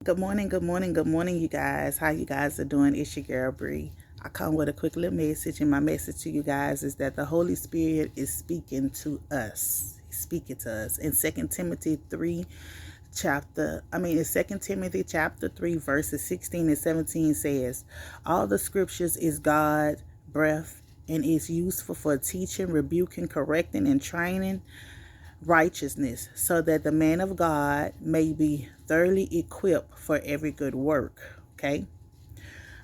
Good morning, you guys. How you guys are doing? It's your girl Bree. I come with a quick little message, and my message to you guys is that the Holy Spirit is speaking to us. He's speaking to us in Second Timothy chapter 3, verses 16 and 17 says, all the scriptures is God breath and is useful for teaching, rebuking, correcting, and training righteousness, so that the man of God may be thoroughly equipped for every good work. Okay?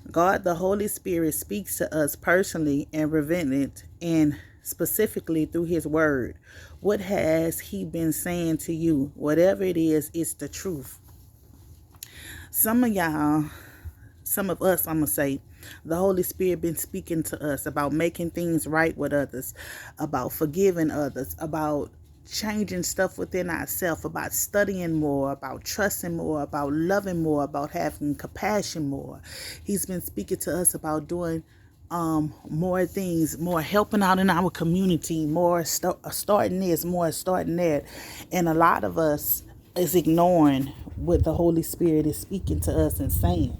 God, the Holy Spirit, speaks to us personally and revealed and specifically through His Word. What has He been saying to you? Whatever it is, it's the truth. Some of y'all, some of us, I'm going to say, the Holy Spirit been speaking to us about making things right with others, about forgiving others, about changing stuff within ourselves, about studying more, about trusting more, about loving more, about having compassion more. He's been speaking to us about doing more things, more helping out in our community, more starting this, more starting that. And a lot of us is ignoring what the Holy Spirit is speaking to us and saying.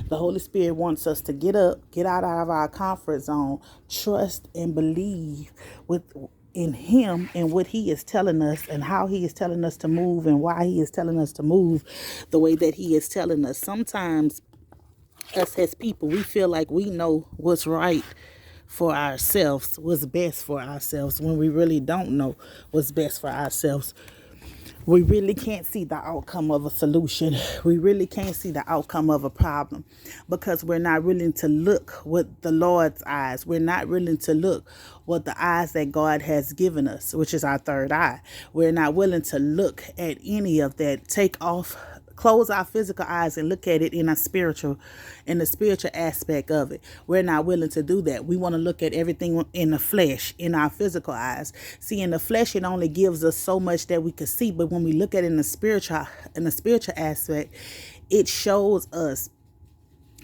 The Holy Spirit wants us to get up, get out of our comfort zone, trust and believe in Him and what He is telling us and how He is telling us to move and why He is telling us to move the way that He is telling us. Sometimes us as people, we feel like we know what's right for ourselves, what's best for ourselves, when we really don't know what's best for ourselves. We really can't see the outcome of a solution. We really can't see the outcome of a problem because we're not willing to look with the Lord's eyes. We're not willing to look with the eyes that God has given us, which is our third eye. We're not willing to look at any of that, close our physical eyes and look at it in the spiritual aspect of it. We're not willing to do that. We want to look at everything in the flesh, in our physical eyes. See, in the flesh, it only gives us so much that we can see, but when we look at it in the spiritual aspect, it shows us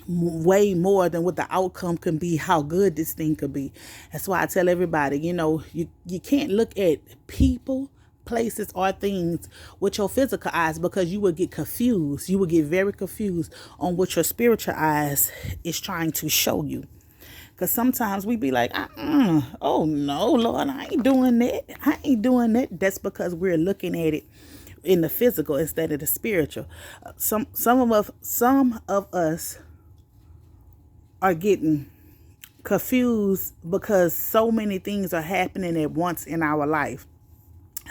way more than what the outcome can be, how good this thing could be. That's why I tell everybody, you can't look at people, places, or things with your physical eyes, because you will get confused. You will get very confused on what your spiritual eyes is trying to show you. Because sometimes we be like, oh no, Lord, I ain't doing that. I ain't doing that. That's because we're looking at it in the physical instead of the spiritual. Some of us are getting confused because so many things are happening at once in our life.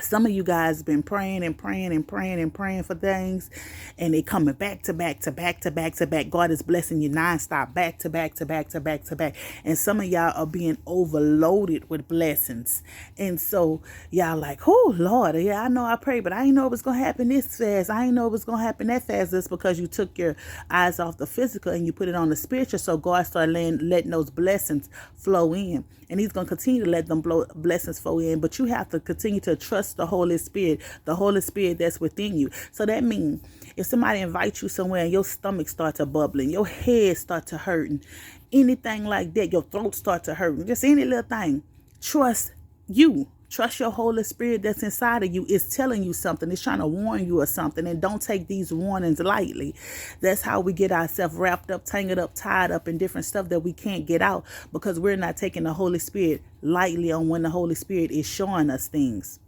Some of you guys been praying and praying and praying and praying for things, and they coming back to back to back to back to back. God is blessing you nonstop, back to back to back to back to back. And some of y'all are being overloaded with blessings. And so y'all like, oh Lord, yeah, I know I prayed, but I didn't know it was gonna happen this fast. I didn't know it was gonna happen that fast. That's because you took your eyes off the physical and you put it on the spiritual. So God started letting those blessings flow in. And He's going to continue to let them blessings flow in. But you have to continue to trust the Holy Spirit that's within you. So that means if somebody invites you somewhere and your stomach starts to bubbling, your head starts to hurting, anything like that, your throat starts to hurting, just any little thing, trust you. Trust your Holy Spirit that's inside of you. It's telling you something. It's trying to warn you of something. And don't take these warnings lightly. That's how we get ourselves wrapped up, tangled up, tied up in different stuff that we can't get out, because we're not taking the Holy Spirit lightly on when the Holy Spirit is showing us things.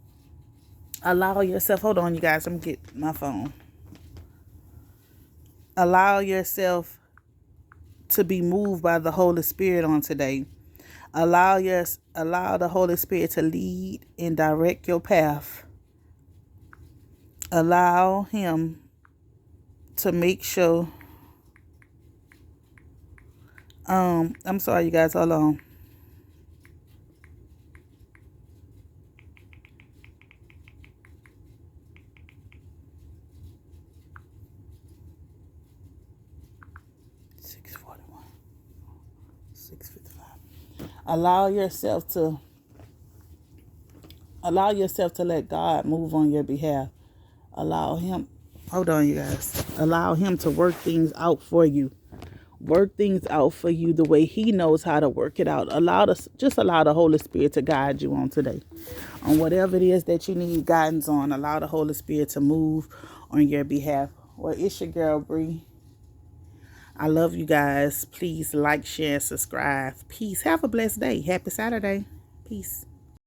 Allow yourself, hold on, you guys, I'm going to get my phone. Allow yourself to be moved by the Holy Spirit on today. Allow the Holy Spirit to lead and direct your path. Allow Him to make sure. I'm sorry, you guys. Hold on. Allow yourself to let God move on your behalf. Allow Him. Hold on, you guys. Allow Him to work things out for you. Work things out for you the way He knows how to work it out. Just allow the Holy Spirit to guide you on today. On whatever it is that you need guidance on, allow the Holy Spirit to move on your behalf. Well, it's your girl, Bree. I love you guys. Please like, share, and subscribe. Peace. Have a blessed day. Happy Saturday. Peace.